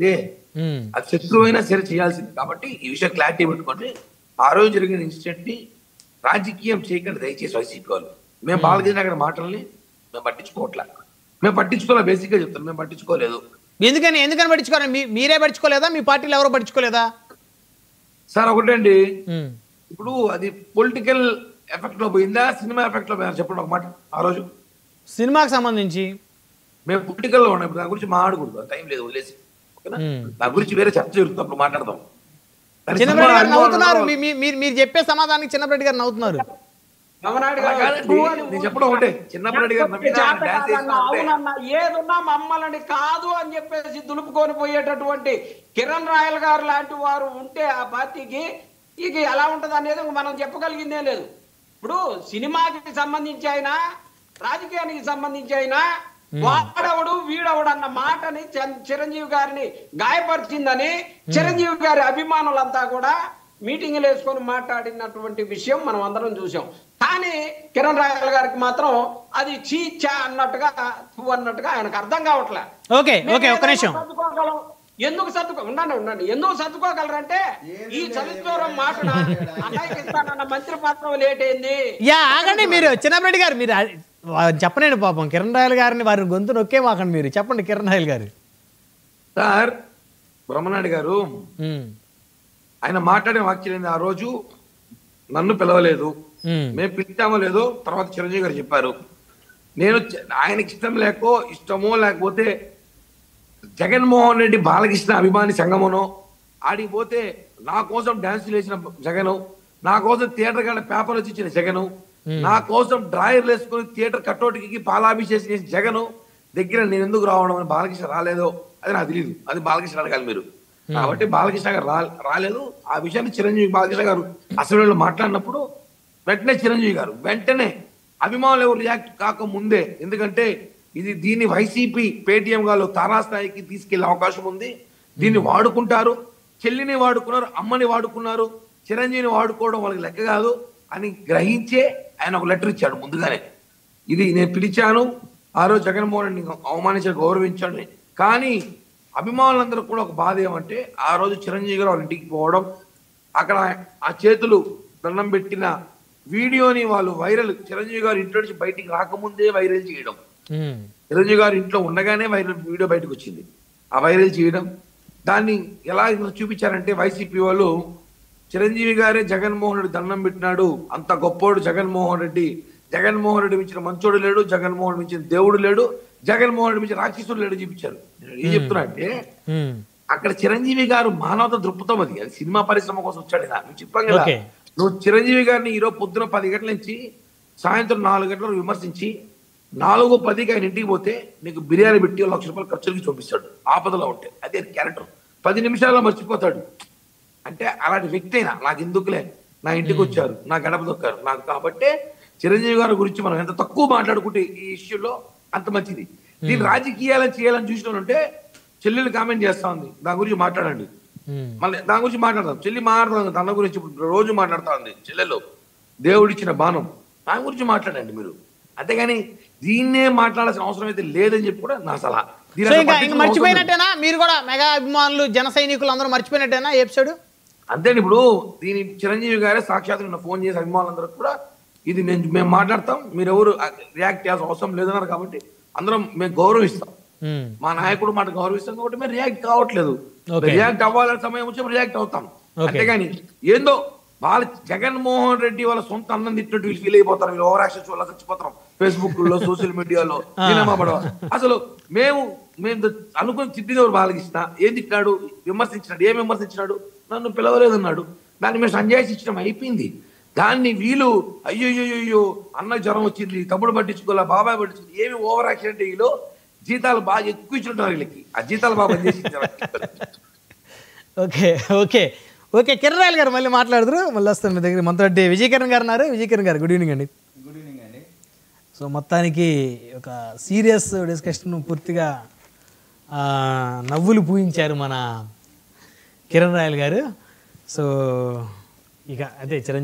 చేయాల్సిందే, అది శత్రువు అయినా సరే చేయాల్సింది. కాబట్టి ఈ విషయం క్లారిటీ పెట్టుకోండి. ఆ రోజు జరిగిన ఇన్సిడెంట్ ని రాజకీయం చేయకండి దయచేసి వైసీపీ వాళ్ళు. మేము బాలకృష్ణ గారి మాటల్ని మేము పట్టించుకోవట్లే, మేము పట్టించుకోలే, బేసిక్ గా చెప్తాను, మేము పట్టించుకోలేదు. ఎందుకని పట్టించుకోరా? మీరే పట్టించుకోలేదా? మీ పార్టీలో ఎవరో పట్టించుకోలేదా? సార్ ఒకటండి, ఇప్పుడు అది పొలిటికల్ ఎఫెక్ట్ లో పోయిందా, సినిమా ఎఫెక్ట్ లో పోయిందా చెప్పండి ఒక మాట. ఆ రోజు సినిమాకి సంబంధించి మేము పొలిటికల్ లో ఉన్నాం, దాని గురించి మాట్లాడకూడదు, టైం లేదు, వదిలేసి. దాని గురించి వేరే చర్చ జరుగుతుంది, అప్పుడు మాట్లాడదాం. చిన్నప్పటి గారు నవ్వుతున్నారు, మీరు చెప్పే సమాధానానికి చిన్నప్పటి గారు నవ్వుతున్నారు. నేను చెప్పడం ఒకటే, చిన్నప్పటి ఏదున్నా మమ్మల్ని కాదు అని చెప్పేసి దులుపుకొని పోయేటటువంటి కిరణ్ రాయల్ గారు లాంటి వారు ఉంటే ఆ పార్టీకి ఇక ఎలా ఉంటది అనేది మనం చెప్పగలిగిందే లేదు. ఇప్పుడు సినిమాకి సంబంధించి అయినా రాజకీయానికి సంబంధించి అయినా వాడవడు వీడవడు అన్న మాటని చిరంజీవి గారిని గాయపరిచిందని చిరంజీవి గారి అభిమానులంతా కూడా మీటింగ్లు వేసుకొని మాట్లాడినటువంటి విషయం మనం అందరం చూసాం. కానీ కిరణ్ రాయల్ గారికి మాత్రం అది చీచా అన్నట్టుగా ఆయనకు అర్థం కావట్లే. ఎందుకు ఉండండి ఎందుకు సర్దుకోగలరంటే ఈ చలిచూరం మాటన అన్నయ్యకి ఇస్తానన్న మంత్రి పత్రం లేట్ అయింది. ఆగండి, మీరు చిన్నప్పటి గారు మీరు చెప్పనండి పాపం కిరణ్ రాయల్ గారిని వారి గొంతు నొక్కే మాకండి, మీరు చెప్పండి కిరణ్ రాయల్ గారు. సార్ బ్రహ్మనాయుడు గారు ఆయన మాట్లాడిన వాక్యం, ఆ రోజు నన్ను పిలవలేదు, మేము పిలిచామో లేదో తర్వాత చిరంజీవి గారు చెప్పారు. నేను ఆయనకి ఇష్టమో లేకపోతే జగన్మోహన్ రెడ్డి బాలకృష్ణ అభిమాని సంగమనో ఆడిపోతే నా కోసం డాన్సులు వేసిన జగను, నా కోసం థియేటర్ కాడ పేపర్ వచ్చి ఇచ్చిన జగను, నా కోసం డ్రాయర్లు వేసుకుని థియేటర్ కట్టోటికి పాలాభిషేకం చేసిన జగను దగ్గర నేను ఎందుకు రావడం అని బాలకృష్ణ రాలేదో అది నాకు తెలియదు, అది బాలకృష్ణ అడగాలి మీరు. కాబట్టి బాలకృష్ణ గారు రాలేదు. ఆ విషయాన్ని చిరంజీవి బాలకృష్ణ గారు అసెంబ్లీలో మాట్లాడినప్పుడు వెంటనే చిరంజీవి గారు వెంటనే అభిమానులు ఎవరు రియాక్ట్ కాకముందే, ఎందుకంటే దీన్ని వైసీపీ పేటీఎం గారు తారాస్థాయికి తీసుకెళ్లే అవకాశం ఉంది, దీన్ని వాడుకుంటారు, చెల్లిని వాడుకున్నారు, అమ్మని వాడుకున్నారు, చిరంజీవిని వాడుకోవడం వాళ్ళకి లెక్క కాదు అని గ్రహించే ఆయన ఒక లెటర్ ఇచ్చాడు ముందుగానే. ఇది నేను పిలిచాను, ఆ రోజు జగన్మోహన్ రెడ్డిని అవమానించి గౌరవించాడు. కానీ అభిమానులందరూ కూడా ఒక బాధ ఏమంటే ఆ రోజు చిరంజీవి గారు వాళ్ళ ఇంటికి పోవడం, అక్కడ ఆ చేతులు దండం పెట్టిన వీడియోని వాళ్ళు వైరల్, చిరంజీవి గారు ఇంట్లో నుంచి బయటికి రాకముందే వైరల్ చేయడం, చిరంజీవి గారు ఇంట్లో ఉండగానే వీడియో బయటకు వచ్చింది, ఆ వైరల్ చేయడం. దాన్ని ఎలా చూపించారంటే వైసీపీ వాళ్ళు చిరంజీవి గారే జగన్మోహన్ రెడ్డి దండం పెట్టినాడు, అంత గొప్పోడు జగన్మోహన్ రెడ్డి, జగన్మోహన్ రెడ్డి మించిన మంచోడు లేడు, జగన్మోహన్ రెడ్డి మించిన దేవుడు లేడు, జగన్మోహన్ రెడ్డి మించిన రాక్షసుడు లేడు చూపించారు. ఏం చెప్తున్నా అంటే అక్కడ చిరంజీవి గారు మానవత దృక్పథం, అది సినిమా పరిశ్రమ కోసం వచ్చాడు. నువ్వు చెప్పాం కదా, నువ్వు చిరంజీవి గారిని ఈరోజు పొద్దున 10 గంటల నుంచి సాయంత్రం 4 గంటలకు విమర్శించి 4:10కి ఆయన ఇంటికి పోతే నీకు బిర్యానీ పెట్టి 1 లక్ష రూపాయలు ఖర్చులకి చూపిస్తాడు ఆపదలో ఉంటే. అదే క్యారెక్టర్ 10 నిమిషాల్లో మర్చిపోతాడు. అంటే అలాంటి వ్యక్తి అయినా నాకు ఎందుకులే, నా ఇంటికి వచ్చారు, నా గడప దొక్కారు నాకు, కాబట్టి చిరంజీవి గారి గురించి మనం ఎంత తక్కువ మాట్లాడుకుంటే ఈ ఇష్యూలో అంత మంచిది. దీన్ని రాజకీయాలను చేయాలని చూసినట్టుంటే చెల్లెలు కామెంట్ చేస్తా ఉంది, దాని గురించి మాట్లాడండి, మళ్ళీ దాని గురించి మాట్లాడదాం. చెల్లి మాట్లాడదాం, తన గురించి రోజు మాట్లాడుతా ఉంది, చెల్లెలు దేవుడిచ్చిన బాణం, దాని గురించి మాట్లాడండి మీరు. అంతేగాని దీన్నే మాట్లాడాల్సిన అవసరం అయితే లేదని చెప్పి కూడా నా సలహా. మర్చిపోయినట్టేనా మీరు కూడా మెగా అభిమానులు జన సైనికులు అందరూ మర్చిపోయినట్టేనా ఎపిసోడ్? అంతే. ఇప్పుడు దీని చిరంజీవి గారే సాక్షాత్ నిన్న ఫోన్ చేసి అభిమానులందరూ కూడా ఇది మేము మాట్లాడతాం, మీరు ఎవరు రియాక్ట్ చేయాల్సిన అవసరం లేదన్నారు, కాబట్టి అందరం మేము గౌరవిస్తాం, మా నాయకుడు మాట గౌరవిస్తాం, కాబట్టి మేము రియాక్ట్ కావట్లేదు. రియాక్ట్ అవ్వాలని సమయం వచ్చి రియాక్ట్ అవుతాం. అంతేగాని ఏందో జగన్మోహన్ రెడ్డి వాళ్ళ సొంత అన్నం తిట్టినట్టు వీళ్ళు ఫీల్ అయిపోతారు, వీళ్ళు ఓవర్ యాక్షన్ వల్ల చచ్చిపోతాం ఫేస్బుక్ లో సోషల్ మీడియాలో. అసలు మేము అనుకుని తిట్టినవారు బాలకృష్ణ ఏం తిట్టినాడు, విమర్శించినాడు, ఏం విమర్శించినాడు, నన్ను పిలవలేదన్నాడు, దాన్ని మేము సంజాయిషి ఇచ్చడం అయిపోయింది. దాన్ని వీళ్ళు అయ్యో అన్న జ్వరం వచ్చింది, తమ్ముడు పట్టించుకోలే, బాబాయ్ పట్టించుకోలే, ఏమి ఓవర్ యాక్షన్ అంటే వీళ్ళు జీతాలు బాగా ఎక్కువ ఇచ్చుంటారు, వీళ్ళకి ఆ జీతాలు బాగా పనిచేసి. ఓకే కిరణ్ రాయల్ గారు మళ్ళీ మాట్లాడుతురు, మళ్ళీ వస్తాను మీ దగ్గర. మనతో విజయకిరణ్ గారు ఉన్నారు. విజయకిరణ్ గారు గుడ్ ఈవినింగ్ అండి. గుడ్ ఈవినింగ్ అండి. సో మొత్తానికి ఒక సీరియస్ డిస్కషన్, పూర్తిగా నవ్వులు పూయించారు మన కిరణ్ రాయల్ గారు. సో ఇక అదే చిరంజీవి